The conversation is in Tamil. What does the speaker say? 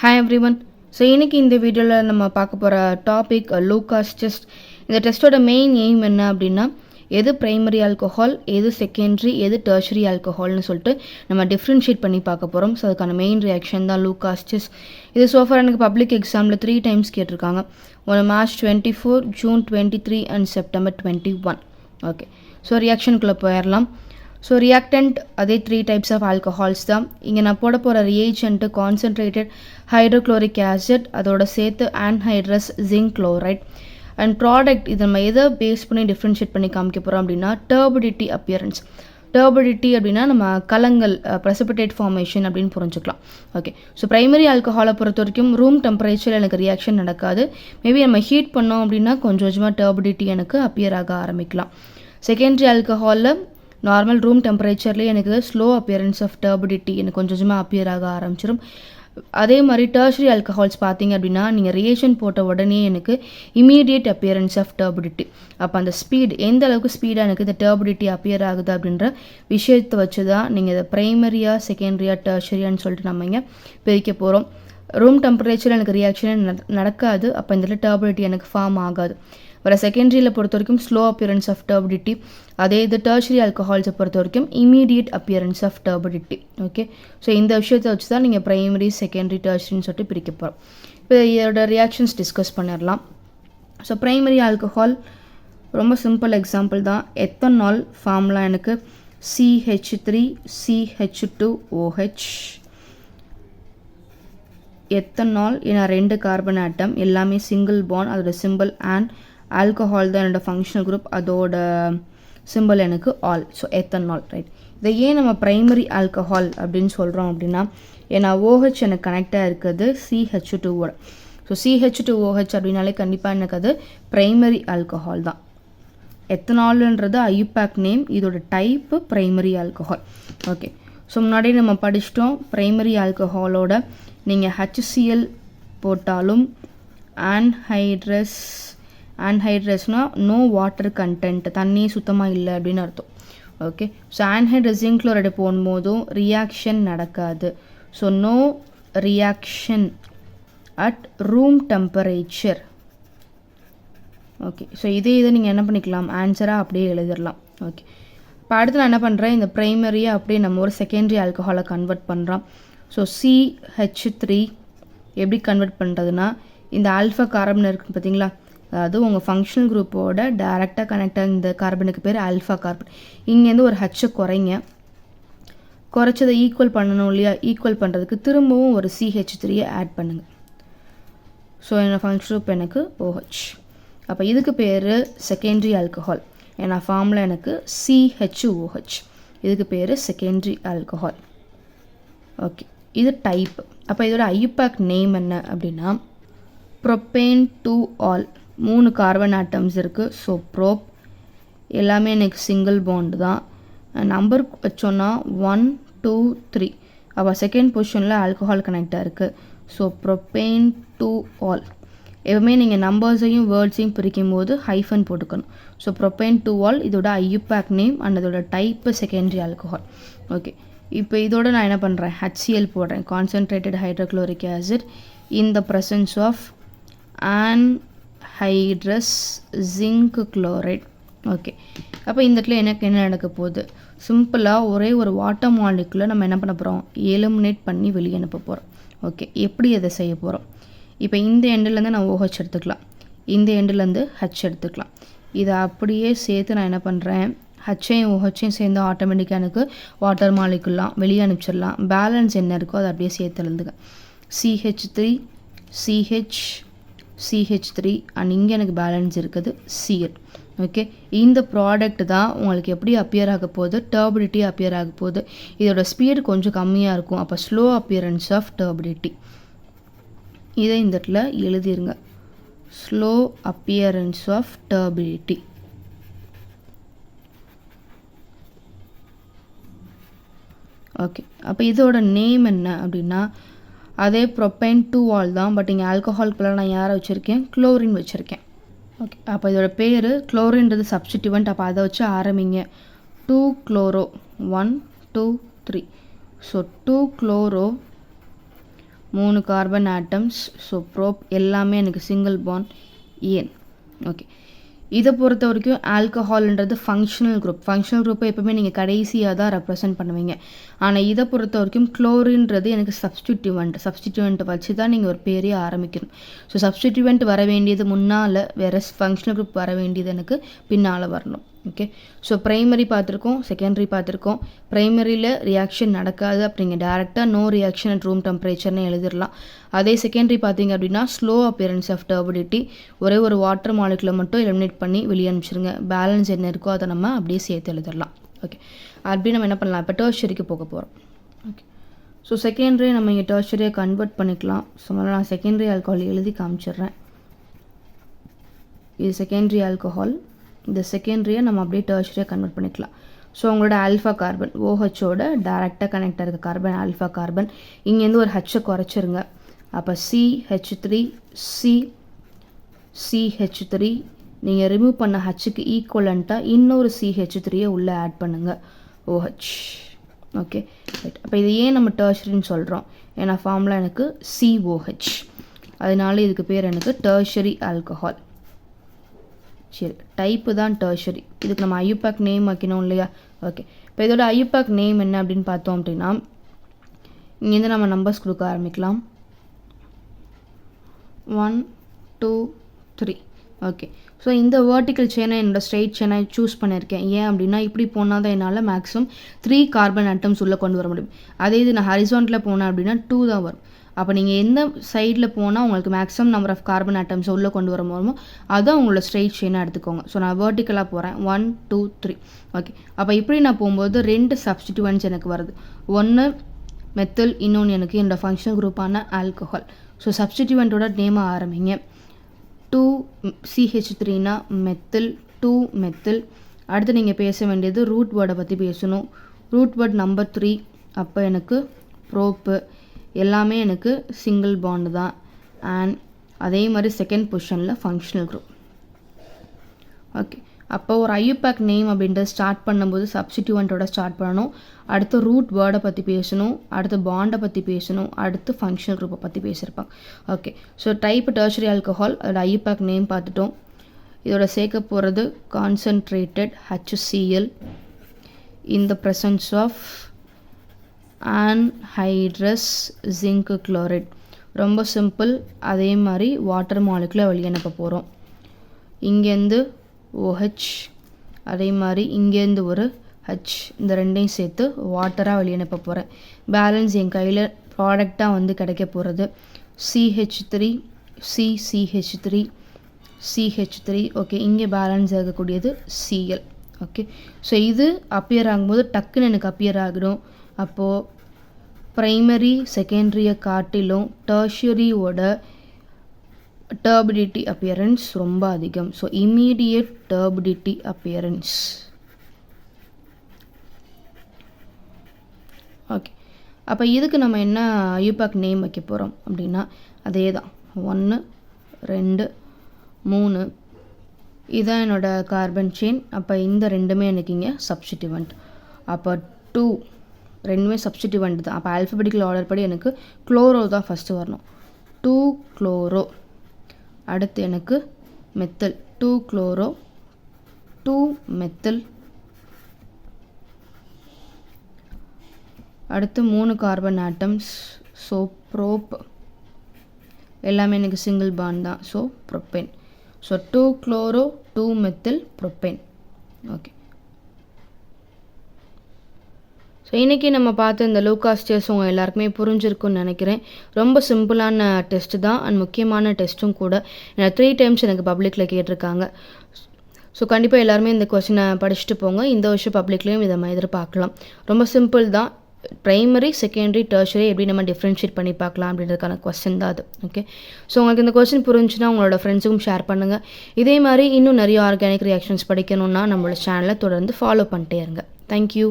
Hi everyone. ஸோ இன்றைக்கி இந்த வீடியோவில் நம்ம பார்க்க போகிற டாபிக் லூகாஸ் டெஸ்ட். இந்த டெஸ்ட்டோட மெயின் எய்ம் என்ன அப்படின்னா, எது ப்ரைமரி ஆல்கஹால், எது செகண்டரி, எது டெர்ஷரி ஆல்கஹால்னு சொல்லிட்டு நம்ம டிஃப்ரென்ஷியேட் பண்ணி பார்க்க போகிறோம். ஸோ அதுக்கான மெயின் ரியாக்ஷன் தான் லூகாஸ் டெஸ்ட். இது சோஃபார் எனக்கு பப்ளிக் எக்ஸாமில் 3 times கேட்டிருக்காங்க. ஒன்று March 24, June 23 and September 21. Okay, so ரியாக்ஷனுக்குள்ளே போயிடலாம். ஸோ ரியாக்டன்ட் அதே 3 types ஆஃப் ஆல்கஹால்ஸ் தான். இங்கே நான் போட போகிற ரியேஜென்ட்டு கான்சன்ட்ரேட்டட் ஹைட்ரோக்ளோரிக் ஆசிட், அதோட சேர்த்து anhydrous zinc chloride. And product இது நம்ம எதை பேஸ் பண்ணி டிஃப்ரென்ஷியேட் பண்ணி காமிக்க போகிறோம் அப்படின்னா, டர்பிடிட்டி அப்பியரன்ஸ். டர்பிடிட்டி அப்படின்னா நம்ம கலங்கள், ப்ரெசிபிடேட் ஃபார்மேஷன் அப்படின்னு புரிஞ்சுக்கலாம். ஓகே, ஸோ ப்ரைமரி ஆல்கஹாலை பொறுத்த வரைக்கும் ரூம் டெம்பரேச்சர் எனக்கு ரியாக்ஷன் நடக்காது. மேபி நம்ம ஹீட் பண்ணோம் அப்படின்னா கொஞ்சம் கொஞ்சமாக டர்பிடிட்டி எனக்கு அப்பியர் ஆக ஆரம்பிக்கலாம். செகண்டரி ஆல்கஹாலில் நார்மல் ரூம் டெம்பரேச்சர்லேயே எனக்கு ஸ்லோ அப்பியரன்ஸ் ஆஃப் டர்பிடிட்டி எனக்கு கொஞ்சம் கொஞ்சமாக அப்பியர் ஆக ஆரம்பிச்சிடும். அதே மாதிரி டெர்ஷரி ஆல்கஹால்ஸ் பார்த்தீங்க அப்படின்னா, நீங்கள் ரியாக்ஷன் போட்ட உடனே எனக்கு இமீடியட் அப்பியரன்ஸ் ஆஃப் டர்பிடிட்டி. அப்போ அந்த ஸ்பீட் எந்த அளவுக்கு ஸ்பீடாக எனக்கு இந்த டர்பிடிட்டி அப்பியர் ஆகுது அப்படின்ற விஷயத்தை வச்சு தான் நீங்கள் இதை ப்ரைமரியா செகண்டரியா டெர்ஷரியான்னு சொல்லிட்டு நம்ம இங்கே பிரிக்க போகிறோம். ரூம் டெம்பரேச்சர் எனக்கு ரியாக்ஷன் நடக்காது, அப்போ இந்த டர்பிடிட்டி எனக்கு ஃபார்ம் ஆகாது. வர செகண்டரியில் பொறுத்த வரைக்கும் ஸ்லோ அப்பியரன்ஸ் ஆஃப் டர்பிடிட்டி, அதே இது டெர்ஷரி ஆல்கஹால்ஸை பொறுத்த வரைக்கும் immediate appearance of turbidity. Okay, so இந்த விஷயத்தை வச்சு தான் நீங்கள் ப்ரைமரி செகண்டரி டெர்ஷரின்னு சொல்லிட்டு பிரிக்க போகிறோம். இப்போ இதோட ரியாக்ஷன்ஸ் டிஸ்கஸ் பண்ணிடலாம். ஸோ ப்ரைமரி ஆல்கஹால் ரொம்ப சிம்பிள் எக்ஸாம்பிள் தான். எத்தனால் ஃபார்முலா எனக்கு CH3CH2OH. எத்தனால் ஏன்னா 2 கார்பன் ஆட்டம், எல்லாமே சிங்கிள் பாண்ட், அதோட சிம்பிள் அண்ட் ஆல்கஹால் தான் என்னோட ஃபங்க்ஷனல் குரூப், அதோட சிம்பிள் எனக்கு ஆல். So ethanol, right. இதை ஏன் நம்ம ப்ரைமரி ஆல்கஹால் அப்படின்னு சொல்கிறோம் அப்படின்னா, ஏன்னா OH எனக்கு கனெக்டாக இருக்குது CH2ஓட. ஸோ CH2OH அப்படின்னாலே கண்டிப்பாக எனக்கு அது ப்ரைமரி ஆல்கஹால் தான். எத்தனால்ன்றது ஐயூபேக் நேம், இதோட type primary alcohol. Okay, so முன்னாடி நம்ம படிச்சிட்டோம் ப்ரைமரி ஆல்கஹாலோட நீங்கள் HCl போட்டாலும் ஆன்ஹைட்ரஸ்னால் நோ வாட்டர் கண்டென்ட், தண்ணி சுத்தமாக இல்லை அப்படின்னு அர்த்தம். Okay, so anhydrous zinc chloride போடும்போதும் ரியாக்ஷன் நடக்காது. So no reaction at room temperature. Okay, so இதை நீங்கள் என்ன பண்ணிக்கலாம், ஆன்சராக அப்படியே எழுதிடலாம். ஓகே, இப்போ அடுத்து நான் என்ன பண்ணுறேன், இந்த ப்ரைமரியை அப்படியே நம்ம ஒரு செகண்டரி ஆல்கஹாலை கன்வெர்ட் பண்ணுறோம். ஸோ CH3 எப்படி கன்வெர்ட் பண்ணுறதுன்னா, இந்த ஆல்ஃபா கார்பன் இருக்குது பார்த்தீங்களா, அதாவது உங்கள் ஃபங்க்ஷனல் குரூப்போட டைரெக்டாக கனெக்டாக இந்த கார்பனுக்கு பேர் ஆல்ஃபா கார்பன். இங்கேருந்து ஒரு ஹச்சை குறைச்சதை ஈக்குவல் பண்ணணும் இல்லையா, ஈக்குவல் பண்ணுறதுக்கு திரும்பவும் ஒரு CH3யை ஆட் பண்ணுங்கள். ஸோ என்னோடய ஃபங்க்ஷன் குரூப் எனக்கு OH. அப்போ இதுக்கு பேர் செகண்டரி ஆல்கஹால். ஏன்னா ஃபார்மில் எனக்கு CHOH, இதுக்கு பேர் செகண்டரி ஆல்கஹால். ஓகே, இது டைப். அப்போ இதோட ஐயூபேக் நேம் என்ன அப்படின்னா, ப்ரோப்பேன் 2ஆல். 3 கார்பன் ஆட்டம்ஸ் இருக்குது. ஸோ ப்ரோப் எல்லாமே எனக்கு சிங்கிள் பாண்ட் தான். நம்பர் வச்சோன்னா 1 2 3. அப்போ செகண்ட் பொசிஷனில் ஆல்கஹால் கனெக்டாக இருக்குது. ஸோ ப்ரோப்பேன் 2ஆல். எப்பவுமே நீங்கள் நம்பர்ஸையும் வேர்ட்ஸையும் பிரிக்கும் போது ஹைஃபன் போட்டுக்கணும். ஸோ ப்ரோப்பேன் 2ஆல் இதோட ஐயூபேக் நேம் அண்ட் அதோட டைப்பு செகண்டரி ஆல்கஹால். ஓகே, இப்போ இதோட நான் என்ன பண்ணுறேன், HCl போடுறேன், concentrated hydrochloric acid in the presence of anhydrous zinc chloride. Okay, அப்போ இந்த இடத்துல எனக்கு என்ன நடக்க போகுது, சிம்பிளாக ஒரே ஒரு வாட்டர் மாலிகுலை நம்ம என்ன பண்ண போகிறோம், எலிமினேட் பண்ணி வெளியே அனுப்ப போகிறோம். ஓகே, எப்படி அதை செய்ய போகிறோம், இப்போ இந்த எண்டுலேருந்து நான் OH எடுத்துக்கலாம், இந்த எண்டுலேருந்து H எடுத்துக்கலாம். இதை அப்படியே சேர்த்து நான் என்ன பண்ணுறேன், ஹச்சையும் OHையும் சேர்ந்து ஆட்டோமேட்டிக்காக எனக்கு வாட்டர் மாலிகுலாம் வெளியே அனுப்பிச்சிடலாம். பேலன்ஸ் என்ன இருக்கோ அதை அப்படியே சேர்த்து எழுதுங்க. CH3 CH3 அண்ட் இங்கே எனக்கு பேலன்ஸ் இருக்குது Cl. ஓகே, இந்த ப்ராடக்ட் தான் உங்களுக்கு எப்படி அப்பியர் ஆக போகுது, டர்பிடிட்டி அப்பியர் ஆக போகுது. இதோட ஸ்பீடு கொஞ்சம் கம்மியாக இருக்கும், அப்போ ஸ்லோ அப்பியரன்ஸ் ஆஃப் டர்பிடிட்டி. இதை இந்த இடத்துல எழுதிருங்க, slow appearance of turbidity. Okay, அப்போ இதோட நேம் என்ன அப்படின்னா, அதே ப்ரோப்பைன் 2ஆல் தான், பட் இங்கே ஆல்கஹால்குள்ளே நான் யாரை வச்சுருக்கேன், குளோரின் வச்சுருக்கேன். ஓகே, அப்போ இதோட பேர் குளோரின்றது சப்ஸ்டிடியூவன்ட், அப்போ அதை வச்சு ஆரம்பிங்க. 2 chloro 1 2 3. So 2 chloro 3 carbon atoms. So probe எல்லாமே எனக்கு சிங்கிள் பாண்ட் ஏன். ஓகே, இதை பொறுத்த வரைக்கும் ஆல்கஹால்ன்றது ஃபங்க்ஷனல் குரூப்பை எப்போவுமே நீங்கள் கடைசியாக தான் ரெப்ரசன்ட் பண்ணுவீங்க. ஆனால் இதை பொறுத்த வரைக்கும் குளோரின்றது எனக்கு சப்ஸ்டிடியூவெண்ட் வச்சு தான் நீங்கள் ஒரு பேரே ஆரம்பிக்கணும். ஸோ சப்ஸ்டிடியூவெண்ட் வர வேண்டியது முன்னால், வேறு ஃபங்க்ஷனல் குரூப் வர வேண்டியது எனக்கு பின்னால் வரணும். ஓகே, ஸோ ப்ரைமரி பார்த்துருக்கோம், செகண்டரி பார்த்துருக்கோம். ப்ரைமரியில் ரியாக்ஷன் நடக்காது அப்படிங்க டேரெக்டாக நோ ரியாக்ஷன் அட் ரூம் டெம்பரேச்சர்னு எழுதிடலாம். அதே செகண்டரி பார்த்தீங்க அப்படின்னா ஸ்லோ அப்பியரன்ஸ் ஆஃப் டர்பிடிட்டி, ஒரே ஒரு வாட்டர் மாலிகுலை மட்டும் எலிமினேட் பண்ணி வெளியே அனுப்பிச்சிருங்க. பேலன்ஸ் என்ன இருக்கோ அதை நம்ம அப்படியே சேர்த்து எழுதிடலாம். ஓகே, அப்படி நம்ம என்ன பண்ணலாம், இப்போ டெர்ஷரிக்கு போக போகிறோம். ஓகே, ஸோ செகண்டரி நம்ம இங்கே டெர்ஷரியை கன்வெர்ட் பண்ணிக்கலாம். ஸோ முதல்ல நான் செகண்டரி ஆல்கஹால் எழுதி காமிச்சிடுறேன். இது செகண்டரி ஆல்கஹால். இந்த செகண்டரியை நம்ம அப்படியே டெர்ஷரியாக கன்வெர்ட் பண்ணிக்கலாம். ஸோ உங்களோட ஆல்ஃபா கார்பன் ஓஹெச்சோட டேரெக்டாக கனெக்டாக இருக்க கார்பன் ஆல்ஃபா கார்பன். இங்கேருந்து ஒரு ஹெச்சை குறைச்சிருங்க. அப்போ CH3 CH3 நீங்கள் ரிமூவ் பண்ண ஹச்சுக்கு ஈக்குவலண்ட்டாக இன்னொரு CH3யை உள்ளே ஆட் பண்ணுங்கள், OH. Okay, right. அப்போ இது ஏன் நம்ம டெர்ஷரின்னு சொல்கிறோம், ஏன்னா ஃபார்முலா எனக்கு COH, அதனால இதுக்கு பேர் எனக்கு டெர்ஷரி ஆல்கஹால். சரி, டைப்பு தான் டெர்ஷரி. இதுக்கு நம்ம ஐயூபேக் நேம் வைக்கணும் இல்லையா? ஓகே, இப்போ இதோட ஐயூபேக் நேம் என்ன அப்படின்னு பார்த்தோம் அப்படின்னா, இங்கேருந்து நம்ம நம்பர்ஸ் கொடுக்க ஆரம்பிக்கலாம். 1 2 3. ஓகே, ஸோ இந்த வேர்ட்டிக்கல் செயினை என்னோடய ஸ்ட்ரெயிட் செயினை சூஸ் பண்ணியிருக்கேன். ஏன் அப்படின்னா இப்படி போனால் தான் என்னால் மேக்ஸிமம் 3 கார்பன் ஆட்டம்ஸ் உள்ளே கொண்டு வர முடியும். அதே இது நான் ஹரிசான்டலில் போனேன் அப்படின்னா 2 தான் வரும். அப்போ நீங்கள் எந்த சைடில் போனால் உங்களுக்கு maximum number of carbon atoms உள்ளே கொண்டு வர முடியுமோ அதான் உங்களோட ஸ்ட்ரெயிட் செயினாக எடுத்துக்கோங்க. ஸோ நான் வேர்ட்டிக்கலாக போகிறேன். 1 2 3. ஓகே, அப்போ இப்படி நான் போகும்போது 2 சப்ஸ்டிடியூவன்ட்ஸ் எனக்கு வருது. ஒன்று மெத்தில், இன்னொன்று எனக்கு என்னோட ஃபங்க்ஷனல் குரூப்பான ஆல்கஹால். ஸோ சப்ஸ்டிடியூவெண்ட்டோட நேமை ஆரம்பிங்க. 2 CH3னா மெத்தில், 2 மெத்தில். அடுத்து நீங்கள் பேச வேண்டியது ரூட் வேர்டை பற்றி பேசணும். Root word number 3. அப்போ எனக்கு ப்ரோப்பு எல்லாமே எனக்கு சிங்கிள் பாண்டு தான். அண்ட் அதே மாதிரி செகண்ட் பொசிஷனில் ஃபங்க்ஷனல் குரூப். ஓகே, அப்போ ஒரு ஐயூபேக் நேம் அப்படின்றத ஸ்டார்ட் பண்ணும்போது சப்ஸ்டிடியூவெண்ட்டோட ஸ்டார்ட் பண்ணணும். அடுத்து ரூட் வேர்டை பற்றி பேசணும், அடுத்து பாண்டை பற்றி பேசணும், அடுத்து ஃபங்க்ஷனல் குரூப்பை பற்றி பேசியிருப்பாங்க. Okay, so type tertiary alcohol, அதோட ஐயூபேக் நேம் பார்த்துட்டோம். இதோட சேர்க்க போகிறது concentrated HCl in the presence of anhydrous zinc chloride. ரொம்ப சிம்பிள். அதே மாதிரி வாட்டர் மாலிகுலை வெளியே அனுப்ப போகிறோம். இங்கேருந்து OH, அதே மாதிரி இங்கேருந்து ஒரு H, இந்த ரெண்டையும் சேர்த்து வாட்டராக வெளியே அனுப்ப போகிறேன். பேலன்ஸ் என் கையில் ப்ராடக்டாக வந்து கிடைக்க போகிறது CH3 CH3 CH3. ஓகே, இங்கே பேலன்ஸ் ஆகக்கூடியது Cl. ஓகே, ஸோ இது அப்பியர் ஆகும்போது டக்குன்னு எனக்கு அப்பியர் ஆகிடும். அப்போது ப்ரைமரி செகண்டரியை காட்டிலும் டெர்ஷரியோட டர்பிடிட்டி அப்பியரன்ஸ் ரொம்ப அதிகம். So immediate turbidity appearance. Okay, அப்போ இதுக்கு நம்ம என்ன ஐயூபேக் நேம் வைக்க போகிறோம் அப்படின்னா அதே தான். 1 2 3 இதுதான் என்னோடய கார்பன் செயின். அப்போ இந்த ரெண்டுமே எனக்கு இங்கே சப்ஸ்டிடியூவெண்ட். அப்போ 2 ரெண்டுமே சப்ஸ்டிடியூவெண்ட் தான். அப்போ ஆல்ஃபபெட்டிக்கல் ஆர்டர் படி எனக்கு குளோரோ தான் ஃபஸ்ட்டு வரணும். 2 குளோரோ. அடுத்து எனக்கு மெத்தில், 2 குளோரோ 2 மெத்தில். அடுத்து 3 கார்பன் ஆட்டம்ஸ். ஸோ ப்ரோப் எல்லாமே எனக்கு சிங்கிள் பாண்ட் தான். So propane. So 2 chloro 2 methyl propane. Okay, so இன்றைக்கி நம்ம பார்த்த இந்த லூகாஸ் டெஸ்ட் உங்கள் எல்லாருக்குமே புரிஞ்சிருக்குன்னு நினைக்கிறேன். ரொம்ப சிம்பிளான டெஸ்ட்டு தான் அண்ட் முக்கியமான டெஸ்ட்டும் கூட. 3 டைம்ஸ் எனக்கு பப்ளிக்கில் கேட்டிருக்காங்க. ஸோ கண்டிப்பாக எல்லாருமே இந்த கொஸ்டினை படிச்சுட்டு போங்க. இந்த வருஷம் பப்ளிக்லேயும் இதை நம்ம எதிர்பார்க்கலாம். ரொம்ப சிம்பிள் தான். ப்ரைமரி செகண்டரி டெர்ஷரி எப்படி நம்ம டிஃப்ரென்ஷியேட் பண்ணி பார்க்கலாம் அப்படின்றதுக்கான கொஸ்டின் தான் அது. ஓகே, ஸோ உங்களுக்கு இந்த கொஸ்டின் புரிஞ்சுன்னா உங்களோட ஃப்ரெண்ட்ஸுக்கும் ஷேர் பண்ணுங்கள். இதே மாதிரி இன்னும் நிறைய ஆர்கானிக் ரியாக்ஷன்ஸ் படிக்கணுன்னா நம்மளோட சேனலை தொடர்ந்து ஃபாலோ பண்ணிட்டே இருங்க. தேங்க்யூ.